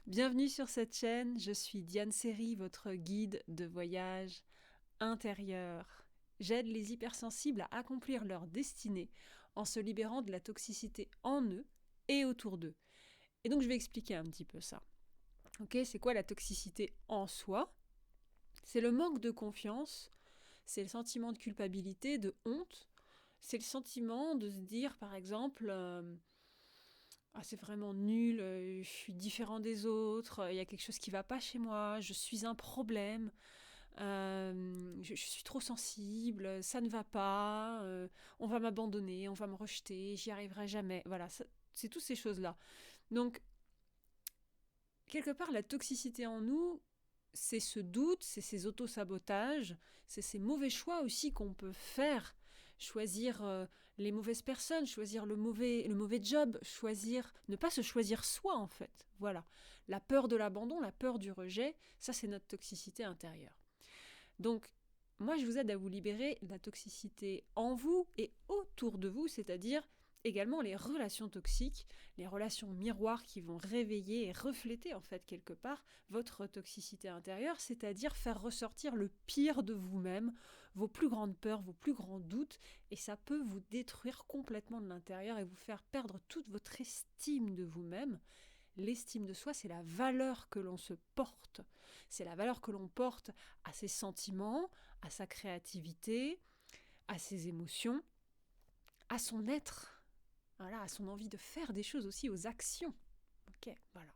Bienvenue sur cette chaîne, je suis Diane Seri, votre guide de voyage intérieur. J'aide les hypersensibles à accomplir leur destinée en se libérant de la toxicité en eux et autour d'eux. Et donc je vais expliquer un petit peu ça. Ok, c'est quoi la toxicité en soi? C'est le manque de confiance, c'est le sentiment de culpabilité, de honte, c'est le sentiment de se dire par exemple ah, c'est vraiment nul, je suis différent des autres, il y a quelque chose qui va pas chez moi, je suis un problème, je suis trop sensible, ça ne va pas, on va m'abandonner, on va me rejeter, j'y arriverai jamais. Voilà, c'est toutes ces choses-là. Donc, quelque part, la toxicité en nous, c'est ce doute, c'est ces autosabotages, c'est ces mauvais choix aussi qu'on peut faire. Choisir les mauvaises personnes, choisir le mauvais job, ne pas se choisir soi en fait. Voilà. La peur de l'abandon, la peur du rejet, ça c'est notre toxicité intérieure. Donc, moi je vous aide à vous libérer de la toxicité en vous et autour de vous, c'est-à-dire également les relations toxiques, les relations miroirs qui vont réveiller et refléter en fait quelque part votre toxicité intérieure, c'est-à-dire faire ressortir le pire de vous-même, vos plus grandes peurs, vos plus grands doutes, et ça peut vous détruire complètement de l'intérieur et vous faire perdre toute votre estime de vous-même. L'estime de soi, c'est la valeur que l'on se porte. C'est la valeur que l'on porte à ses sentiments, à sa créativité, à ses émotions, à son être. Voilà, à son envie de faire des choses aussi, aux actions. Ok, voilà.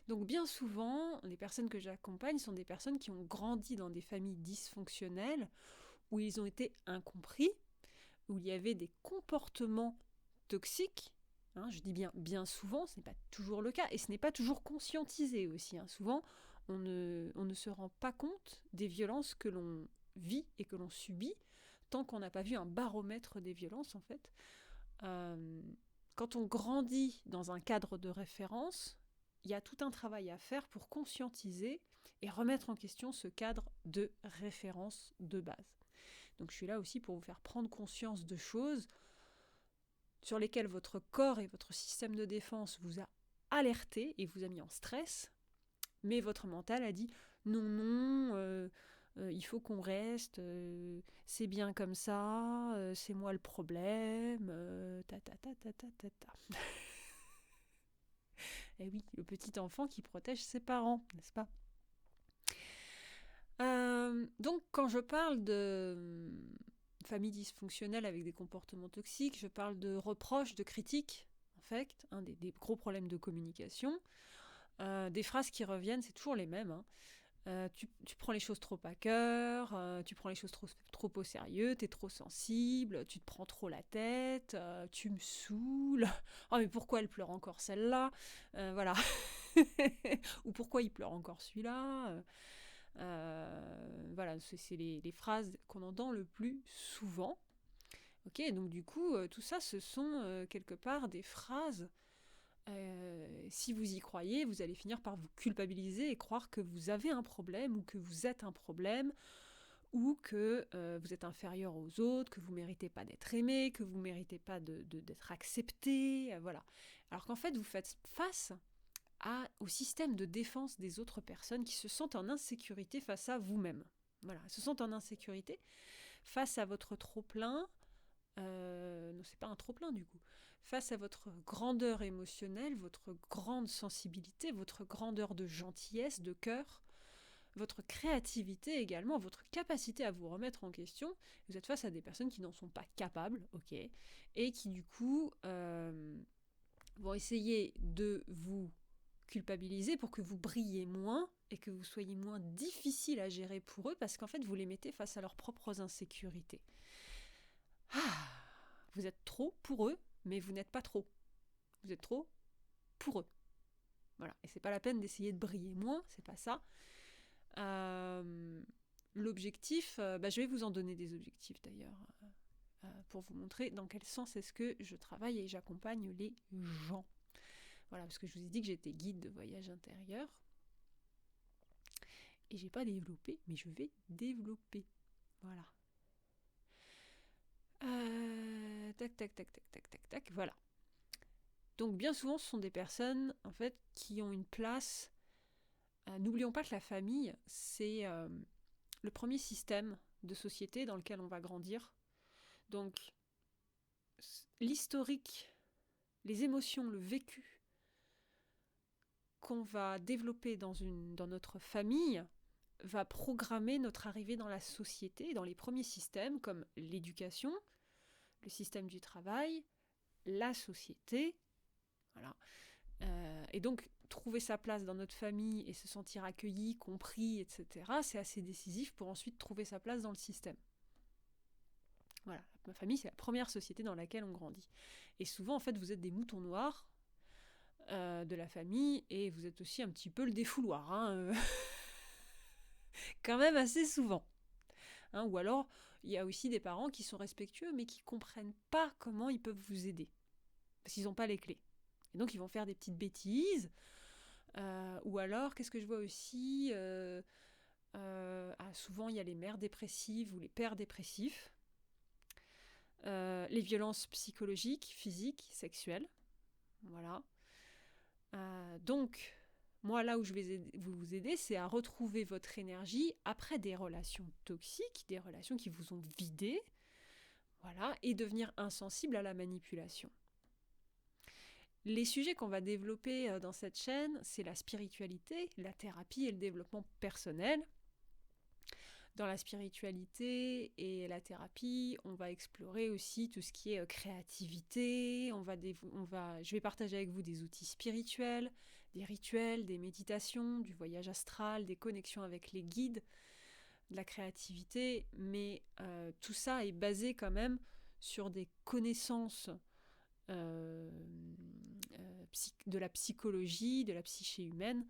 Donc bien souvent, les personnes que j'accompagne sont des personnes qui ont grandi dans des familles dysfonctionnelles, où ils ont été incompris, où il y avait des comportements toxiques. Je dis bien souvent, ce n'est pas toujours le cas, et ce n'est pas toujours conscientisé aussi. Souvent, on ne se rend pas compte des violences que l'on vit et que l'on subit, tant qu'on n'a pas vu un baromètre des violences en fait. Quand on grandit dans un cadre de référence, il y a tout un travail à faire pour conscientiser et remettre en question ce cadre de référence de base. Donc je suis là aussi pour vous faire prendre conscience de choses sur lesquelles votre corps et votre système de défense vous a alerté et vous a mis en stress, mais votre mental a dit non, non, il faut qu'on reste, c'est bien comme ça, c'est moi le problème, ta ta ta ta ta ta ta. Et oui, le petit enfant qui protège ses parents, n'est-ce pas? Donc quand je parle de famille dysfonctionnelle avec des comportements toxiques, je parle de reproches, de critiques, en fait, des gros problèmes de communication. Des phrases qui reviennent, c'est toujours les mêmes. Tu prends les choses trop à cœur, tu prends les choses trop au sérieux, t'es trop sensible, tu te prends trop la tête, tu me saoules. Oh mais pourquoi elle pleure encore celle-là? Voilà. Ou pourquoi il pleure encore celui-là? Voilà, c'est les phrases qu'on entend le plus souvent. Ok, donc du coup, tout ça, ce sont quelque part des phrases. Si vous y croyez, vous allez finir par vous culpabiliser et croire que vous avez un problème ou que vous êtes un problème ou que vous êtes inférieur aux autres, que vous ne méritez pas d'être aimé, que vous ne méritez pas d'être accepté. Voilà. Alors qu'en fait, vous faites face au système de défense des autres personnes qui se sentent en insécurité face à vous-même. Voilà, elles se sentent en insécurité face à votre trop-plein. Non, c'est pas un trop-plein du coup. Face à votre grandeur émotionnelle, votre grande sensibilité, votre grandeur de gentillesse, de cœur, votre créativité également, votre capacité à vous remettre en question, vous êtes face à des personnes qui n'en sont pas capables, ok, et qui du coup vont essayer de vous culpabiliser pour que vous brillez moins et que vous soyez moins difficile à gérer pour eux parce qu'en fait vous les mettez face à leurs propres insécurités. Ah, vous êtes trop pour eux, mais vous n'êtes pas trop. Vous êtes trop pour eux. Voilà. Et c'est pas la peine d'essayer de briller moins, c'est pas ça. L'objectif, je vais vous en donner des objectifs d'ailleurs, pour vous montrer dans quel sens est-ce que je travaille et j'accompagne les gens. Voilà, parce que je vous ai dit que j'étais guide de voyage intérieur. Et j'ai pas développé, mais je vais développer. Voilà. Tac, tac, tac, tac, tac, tac, tac, voilà. Donc bien souvent, ce sont des personnes en fait qui ont une place. N'oublions pas que la famille, c'est le premier système de société dans lequel on va grandir. Donc l'historique, les émotions, le vécu qu'on va développer dans notre famille va programmer notre arrivée dans la société, dans les premiers systèmes comme l'éducation, le système du travail, la société. Voilà. Et donc, trouver sa place dans notre famille et se sentir accueilli, compris, etc., c'est assez décisif pour ensuite trouver sa place dans le système. Voilà, ma famille, c'est la première société dans laquelle on grandit. Et souvent, en fait, vous êtes des moutons noirs de la famille et vous êtes aussi un petit peu le défouloir, hein, quand même assez souvent. Hein, ou alors, il y a aussi des parents qui sont respectueux mais qui ne comprennent pas comment ils peuvent vous aider parce qu'ils n'ont pas les clés. Et donc, ils vont faire des petites bêtises. Ou alors, qu'est-ce que je vois aussi souvent, il y a les mères dépressives ou les pères dépressifs. Les violences psychologiques, physiques, sexuelles. Voilà. Donc, moi, là où je vais vous aider, c'est à retrouver votre énergie après des relations toxiques, des relations qui vous ont vidé, voilà, et devenir insensible à la manipulation. Les sujets qu'on va développer dans cette chaîne, c'est la spiritualité, la thérapie et le développement personnel. Dans la spiritualité et la thérapie, on va explorer aussi tout ce qui est créativité. Je vais partager avec vous des outils spirituels, des rituels, des méditations, du voyage astral, des connexions avec les guides, de la créativité. Mais tout ça est basé quand même sur des connaissances de la psychologie, de la psyché humaine.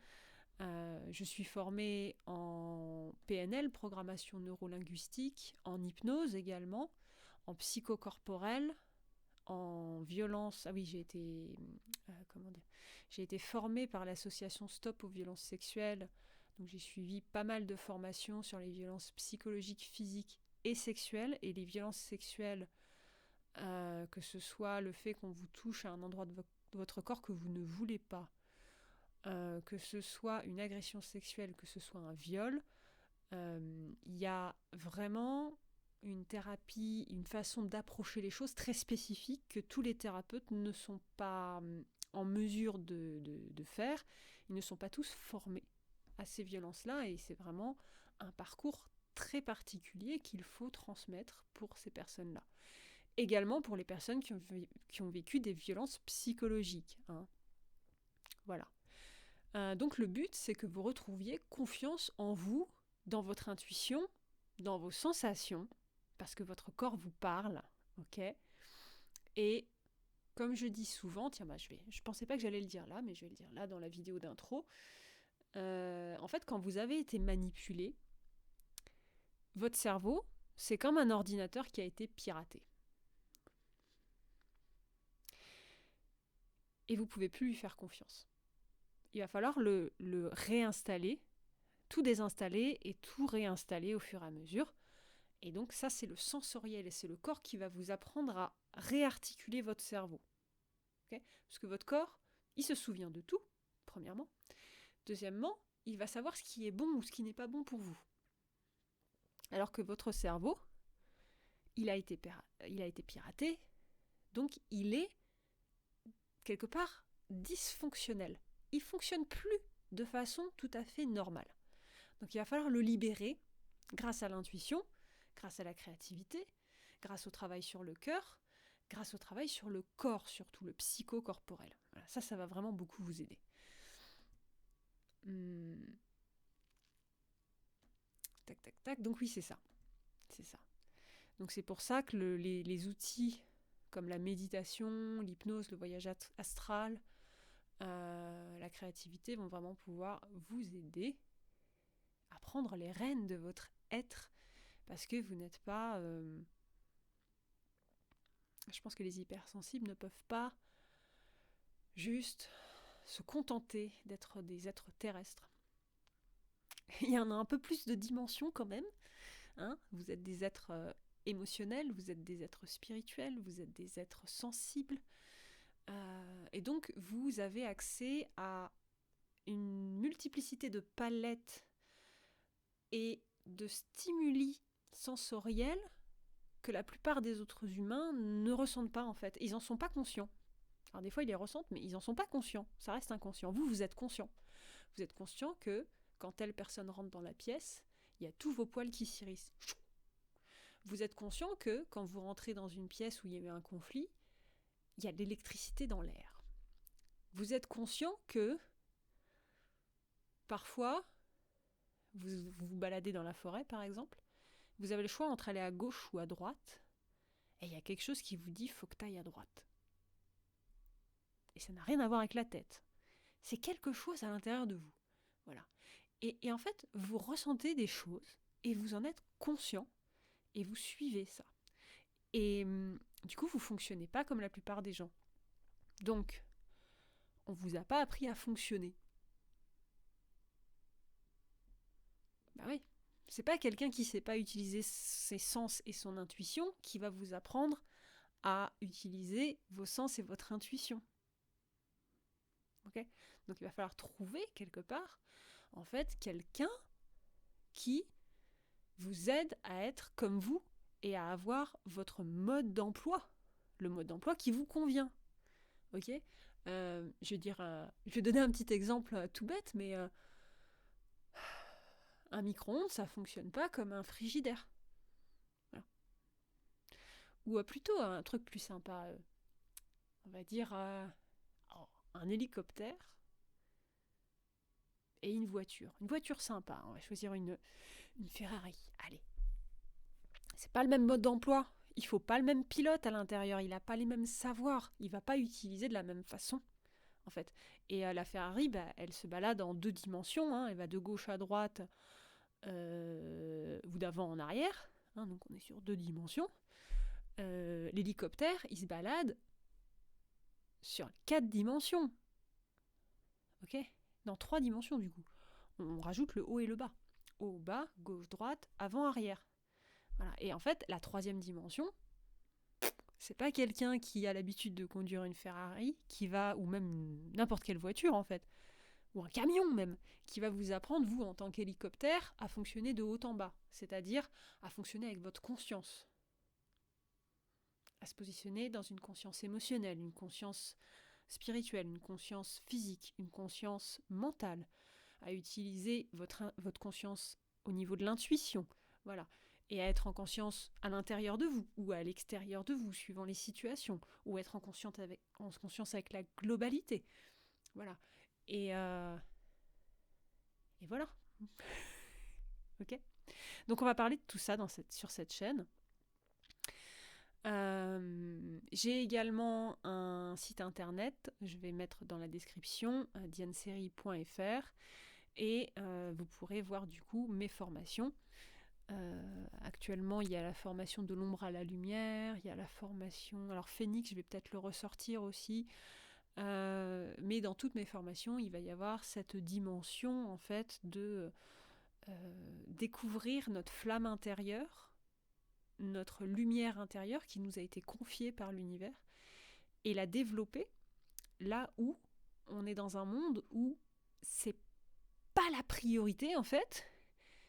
Je suis formée en PNL, programmation neurolinguistique, en hypnose également, en psychocorporel, en violence. Ah oui, j'ai été formée par l'association Stop aux violences sexuelles. Donc j'ai suivi pas mal de formations sur les violences psychologiques, physiques et sexuelles. Et les violences sexuelles, que ce soit le fait qu'on vous touche à un endroit de votre corps que vous ne voulez pas, que ce soit une agression sexuelle, que ce soit un viol, il y a vraiment une thérapie, une façon d'approcher les choses très spécifique que tous les thérapeutes ne sont pas en mesure de faire. Ils ne sont pas tous formés à ces violences-là et c'est vraiment un parcours très particulier qu'il faut transmettre pour ces personnes-là. Également pour les personnes qui ont vécu des violences psychologiques. Hein. Voilà. Donc le but, c'est que vous retrouviez confiance en vous, dans votre intuition, dans vos sensations, parce que votre corps vous parle, ok ? Et comme je dis souvent, je pensais pas que j'allais le dire là, mais je vais le dire là dans la vidéo d'intro. En fait, quand vous avez été manipulé, votre cerveau, c'est comme un ordinateur qui a été piraté. Et vous pouvez plus lui faire confiance. Il va falloir le réinstaller, tout désinstaller et tout réinstaller au fur et à mesure. Et donc ça, c'est le sensoriel et c'est le corps qui va vous apprendre à réarticuler votre cerveau. Okay ? Parce que votre corps, il se souvient de tout, premièrement. Deuxièmement, il va savoir ce qui est bon ou ce qui n'est pas bon pour vous. Alors que votre cerveau, il a été piraté, donc il est quelque part dysfonctionnel. Il ne fonctionne plus de façon tout à fait normale. Donc il va falloir le libérer grâce à l'intuition, grâce à la créativité, grâce au travail sur le cœur, grâce au travail sur le corps, surtout le psychocorporel. Voilà, ça va vraiment beaucoup vous aider. Tac, tac, tac. Donc oui, c'est ça. C'est ça. Donc c'est pour ça que les outils comme la méditation, l'hypnose, le voyage astral, la créativité vont vraiment pouvoir vous aider à prendre les rênes de votre être parce que vous n'êtes pas... je pense que les hypersensibles ne peuvent pas juste se contenter d'être des êtres terrestres. Il y en a un peu plus de dimensions quand même. Hein, vous êtes des êtres émotionnels, vous êtes des êtres spirituels, vous êtes des êtres sensibles. Et donc, vous avez accès à une multiplicité de palettes et de stimuli sensoriels que la plupart des autres humains ne ressentent pas en fait. Ils n'en sont pas conscients. Alors des fois ils les ressentent, mais ils n'en sont pas conscients. Ça reste inconscient. Vous, vous êtes conscient. Vous êtes conscient que quand telle personne rentre dans la pièce, il y a tous vos poils qui s'irrissent. Vous êtes conscient que quand vous rentrez dans une pièce où il y avait un conflit, il y a de l'électricité dans l'air. Vous êtes conscient que parfois, vous vous baladez dans la forêt par exemple, vous avez le choix entre aller à gauche ou à droite, et il y a quelque chose qui vous dit « faut que tu ailles à droite ». Et ça n'a rien à voir avec la tête. C'est quelque chose à l'intérieur de vous. Voilà. Et en fait, vous ressentez des choses, et vous en êtes conscient, et vous suivez ça. Et du coup, vous ne fonctionnez pas comme la plupart des gens. Donc, on ne vous a pas appris à fonctionner. Bah oui. C'est pas quelqu'un qui ne sait pas utiliser ses sens et son intuition qui va vous apprendre à utiliser vos sens et votre intuition. Okay ? Donc il va falloir trouver quelque part, en fait, quelqu'un qui vous aide à être comme vous et à avoir votre mode d'emploi, le mode d'emploi qui vous convient. Ok ? Je vais donner un petit exemple tout bête, mais un micro-ondes, ça fonctionne pas comme un frigidaire. Voilà. Ou plutôt un truc plus sympa, on va dire un hélicoptère et une voiture. Une voiture sympa, on va choisir une Ferrari. Allez. C'est pas le même mode d'emploi. Il faut pas le même pilote à l'intérieur. Il n'a pas les mêmes savoirs. Il va pas utiliser de la même façon, en fait. Et la Ferrari, elle se balade en 2 dimensions. Hein. Elle va de gauche à droite ou d'avant en arrière. Hein, donc on est sur 2 dimensions. L'hélicoptère, il se balade sur 4 dimensions. Ok ? Dans 3 dimensions, du coup. On rajoute le haut et le bas. Haut, bas, gauche, droite, avant, arrière. Voilà. Et en fait, la 3e dimension, c'est pas quelqu'un qui a l'habitude de conduire une Ferrari, qui va, ou même n'importe quelle voiture en fait, ou un camion même, qui va vous apprendre, vous, en tant qu'hélicoptère, à fonctionner de haut en bas, c'est-à-dire à fonctionner avec votre conscience, à se positionner dans une conscience émotionnelle, une conscience spirituelle, une conscience physique, une conscience mentale, à utiliser votre conscience au niveau de l'intuition, voilà, et à être en conscience à l'intérieur de vous ou à l'extérieur de vous, suivant les situations, ou être en conscience avec la globalité, voilà. Et voilà. Ok. Donc on va parler de tout ça sur cette chaîne. J'ai également un site internet, je vais mettre dans la description, dianserie.fr, et vous pourrez voir du coup mes formations. Actuellement, il y a la formation de l'ombre à la lumière, il y a la formation... Alors Phénix, je vais peut-être le ressortir aussi, mais dans toutes mes formations, il va y avoir cette dimension en fait de découvrir notre flamme intérieure, notre lumière intérieure qui nous a été confiée par l'univers, et la développer là où on est dans un monde où c'est pas la priorité en fait,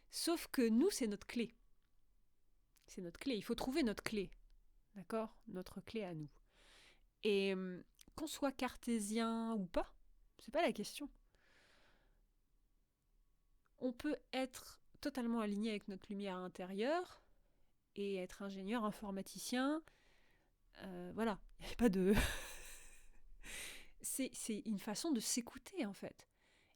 sauf que nous, c'est notre clé. C'est notre clé, il faut trouver notre clé, d'accord ? Notre clé à nous. Et qu'on soit cartésien ou pas, c'est pas la question. On peut être totalement aligné avec notre lumière intérieure et être ingénieur, informaticien. Voilà, il n'y a pas de... c'est une façon de s'écouter en fait.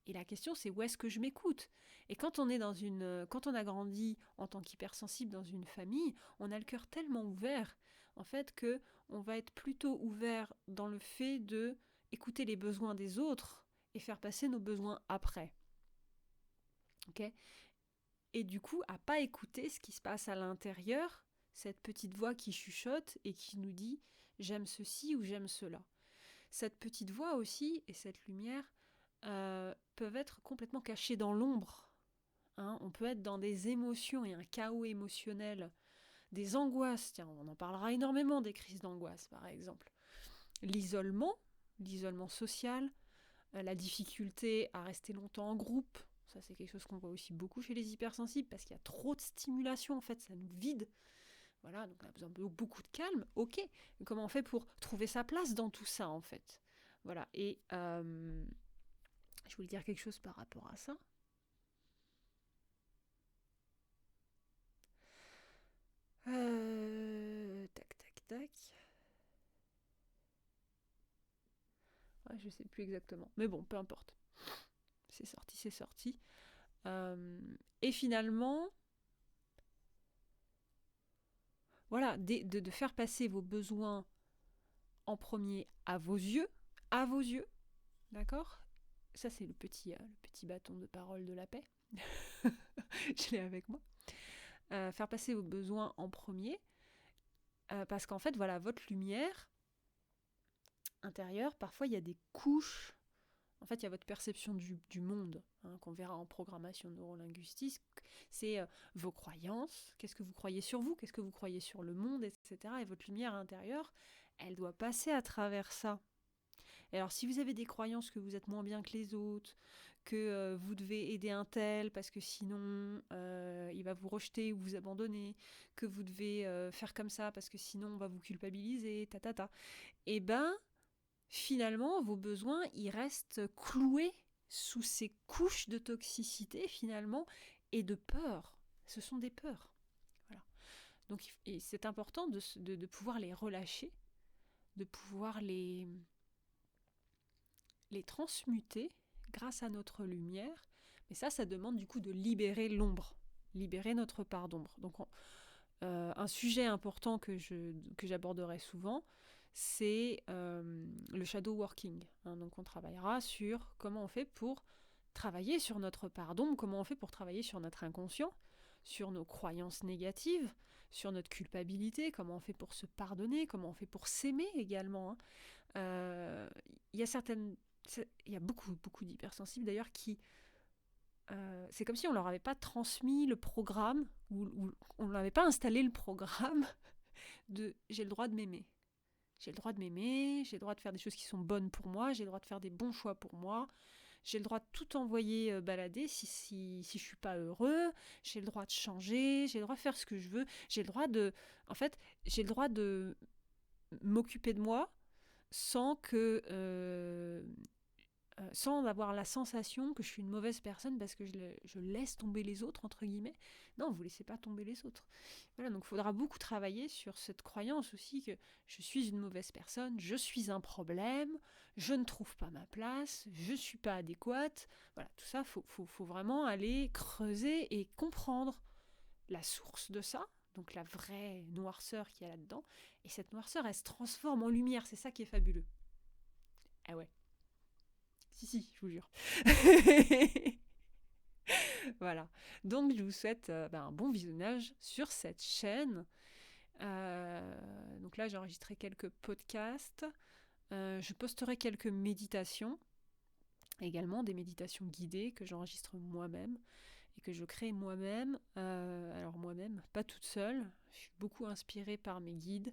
Et la question, c'est où est-ce que je m'écoute ? Et quand on a grandi en tant qu'hypersensible dans une famille, on a le cœur tellement ouvert, en fait, que on va être plutôt ouvert dans le fait de écouter les besoins des autres et faire passer nos besoins après. Ok ? Et du coup, à pas écouter ce qui se passe à l'intérieur, cette petite voix qui chuchote et qui nous dit « j'aime ceci » ou « j'aime cela ». Cette petite voix aussi et cette lumière peuvent être complètement cachées dans l'ombre. Hein, on peut être dans des émotions et un chaos émotionnel, des angoisses. Tiens, on en parlera énormément des crises d'angoisse, par exemple. L'isolement, l'isolement social, la difficulté à rester longtemps en groupe. Ça, c'est quelque chose qu'on voit aussi beaucoup chez les hypersensibles parce qu'il y a trop de stimulation, en fait, ça nous vide. Voilà, donc on a besoin de beaucoup de calme. Ok, mais comment on fait pour trouver sa place dans tout ça, en fait? Voilà, et je voulais dire quelque chose par rapport à ça. Tac, tac, tac. Ouais, je sais plus exactement. Mais bon, peu importe. C'est sorti, c'est sorti. Et finalement, voilà, de faire passer vos besoins en premier à vos yeux, d'accord? Ça, c'est le petit bâton de parole de la paix. Je l'ai avec moi. Faire passer vos besoins en premier, parce qu'en fait, voilà, votre lumière intérieure, parfois, il y a des couches. En fait, il y a votre perception du monde, qu'on verra en programmation neurolinguistique. C'est vos croyances, qu'est-ce que vous croyez sur vous, qu'est-ce que vous croyez sur le monde, etc. Et votre lumière intérieure, elle doit passer à travers ça. Et alors, si vous avez des croyances que vous êtes moins bien que les autres, que vous devez aider un tel parce que sinon il va vous rejeter ou vous abandonner, que vous devez faire comme ça parce que sinon on va vous culpabiliser, et ben finalement vos besoins ils restent cloués sous ces couches de toxicité finalement et de peur. Ce sont des peurs. Voilà. Donc et c'est important de pouvoir les relâcher, de pouvoir les transmuter grâce à notre lumière. Mais ça demande du coup de libérer l'ombre, libérer notre part d'ombre. Donc un sujet important que j'aborderai souvent, c'est le shadow working. Donc on travaillera sur comment on fait pour travailler sur notre part d'ombre, comment on fait pour travailler sur notre inconscient, sur nos croyances négatives, sur notre culpabilité, comment on fait pour se pardonner, comment on fait pour s'aimer également. Il y a beaucoup d'hypersensibles d'ailleurs qui c'est comme si on leur avait pas transmis le programme ou on n'avait pas installé le programme de j'ai le droit de m'aimer. J'ai le droit de m'aimer, j'ai le droit de faire des choses qui sont bonnes pour moi, j'ai le droit de faire des bons choix pour moi, j'ai le droit de tout envoyer balader si je suis pas heureux, j'ai le droit de changer, j'ai le droit de faire ce que je veux, j'ai le droit de en fait, j'ai le droit de m'occuper de moi sans que sans avoir la sensation que je suis une mauvaise personne parce que je laisse tomber les autres, entre guillemets. Non, vous ne laissez pas tomber les autres. Voilà, donc il faudra beaucoup travailler sur cette croyance aussi que je suis une mauvaise personne, je suis un problème, je ne trouve pas ma place, je ne suis pas adéquate. Voilà, tout ça, faut vraiment aller creuser et comprendre la source de ça, donc la vraie noirceur qu'il y a là-dedans. Et cette noirceur, elle se transforme en lumière, c'est ça qui est fabuleux. Ah ouais. Si, je vous jure. Voilà. Donc, je vous souhaite un bon visionnage sur cette chaîne. Donc là, j'ai enregistré quelques podcasts. Je posterai quelques méditations. Également des méditations guidées que j'enregistre moi-même et que je crée moi-même. Alors moi-même, pas toute seule. Je suis beaucoup inspirée par mes guides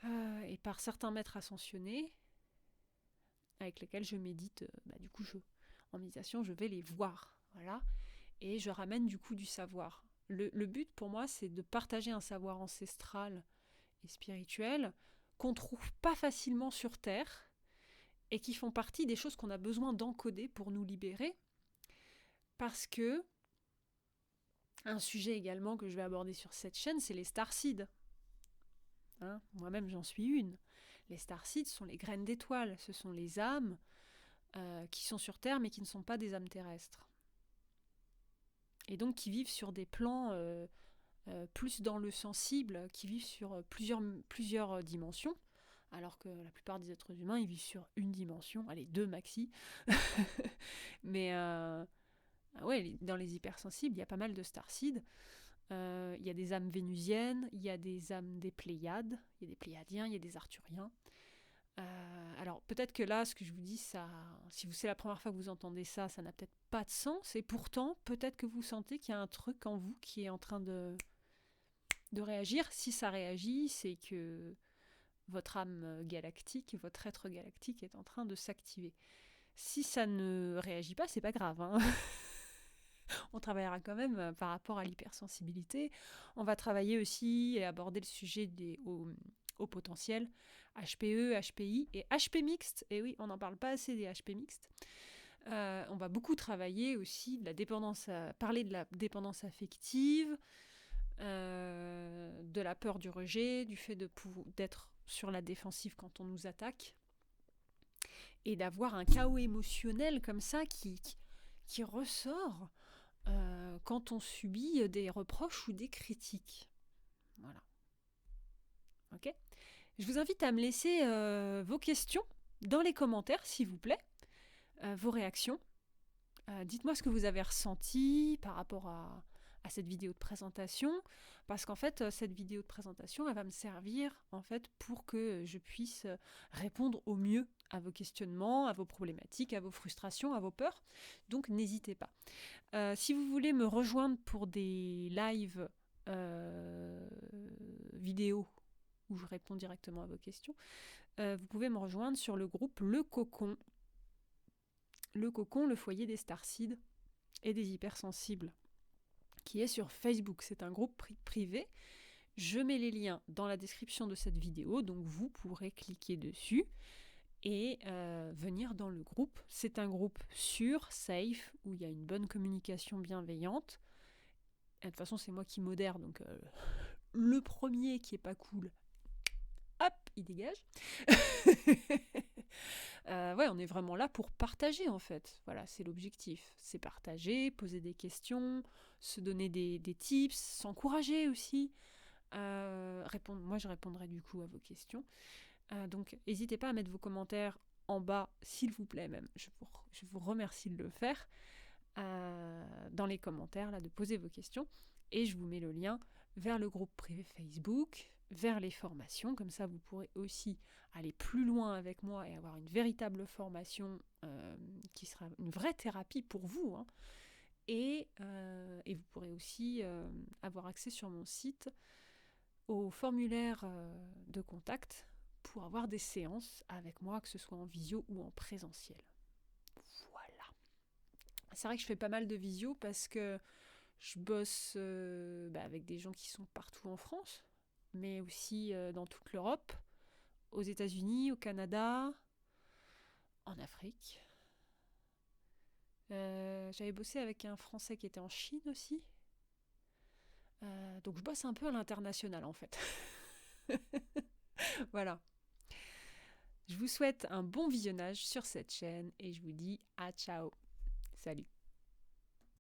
et par certains maîtres ascensionnés avec lesquels je médite. Du coup, en méditation, je vais les voir. Voilà. Et je ramène du coup du savoir. Le but pour moi, c'est de partager un savoir ancestral et spirituel qu'on ne trouve pas facilement sur Terre et qui font partie des choses qu'on a besoin d'encoder pour nous libérer. Parce que un sujet également que je vais aborder sur cette chaîne, c'est les starseeds. Moi-même, j'en suis une. Les starseeds sont les graines d'étoiles, ce sont les âmes qui sont sur Terre mais qui ne sont pas des âmes terrestres. Et donc qui vivent sur des plans plus dans le sensible, qui vivent sur plusieurs dimensions, alors que la plupart des êtres humains, ils vivent sur une dimension, allez, 2 maxi. Mais ouais, dans les hypersensibles, il y a pas mal de starseeds. Il y a des âmes vénusiennes, il y a des âmes des Pléiades, il y a des Pléiadiens, il y a des Arthuriens. Alors peut-être que là, ce que je vous dis, ça, si c'est la première fois que vous entendez ça, ça n'a peut-être pas de sens. Et pourtant, peut-être que vous sentez qu'il y a un truc en vous qui est en train de réagir. Si ça réagit, c'est que votre âme galactique, votre être galactique est en train de s'activer. Si ça ne réagit pas, c'est pas grave, hein. On travaillera quand même par rapport à l'hypersensibilité. On va travailler aussi et aborder le sujet au potentiel, HPE, HPI et HP mixte. Et oui, on n'en parle pas assez des HP mixtes. On va beaucoup travailler aussi de la dépendance, parler de la dépendance affective, de la peur du rejet, du fait d'être sur la défensive quand on nous attaque, et d'avoir un chaos émotionnel comme ça qui ressort quand on subit des reproches ou des critiques. Voilà. Ok ? Je vous invite à me laisser vos questions dans les commentaires, s'il vous plaît, vos réactions. Dites-moi ce que vous avez ressenti par rapport à cette vidéo de présentation, parce qu'en fait, cette vidéo de présentation, elle va me servir en fait pour que je puisse répondre au mieux à vos questionnements, à vos problématiques, à vos frustrations, à vos peurs. Donc, n'hésitez pas. Si vous voulez me rejoindre pour des lives vidéo où je réponds directement à vos questions, vous pouvez me rejoindre sur le groupe Le Cocon. Le Cocon, le foyer des starseeds et des hypersensibles, qui est sur Facebook. C'est un groupe privé. Je mets les liens dans la description de cette vidéo, donc vous pourrez cliquer dessus et venir dans le groupe. C'est un groupe sûr, safe, où il y a une bonne communication bienveillante. Et de toute façon, c'est moi qui modère, donc le premier qui est pas cool, hop, il dégage. Ouais, on est vraiment là pour partager en fait. Voilà, c'est l'objectif. C'est partager, poser des questions, se donner des tips, s'encourager aussi. Moi, je répondrai du coup à vos questions. Donc, n'hésitez pas à mettre vos commentaires en bas, s'il vous plaît même. Je vous remercie de le faire. Dans les commentaires, là, de poser vos questions. Et je vous mets le lien vers le groupe privé Facebook, vers les formations. Comme ça, vous pourrez aussi aller plus loin avec moi et avoir une véritable formation qui sera une vraie thérapie pour vous. Hein. Et vous pourrez aussi avoir accès sur mon site au formulaire de contact pour avoir des séances avec moi, que ce soit en visio ou en présentiel. Voilà. C'est vrai que je fais pas mal de visio parce que je bosse avec des gens qui sont partout en France, mais aussi dans toute l'Europe, aux États-Unis, au Canada, en Afrique. J'avais bossé avec un Français qui était en Chine aussi. Donc je bosse un peu à l'international en fait. Voilà. Je vous souhaite un bon visionnage sur cette chaîne et je vous dis à ciao. Salut.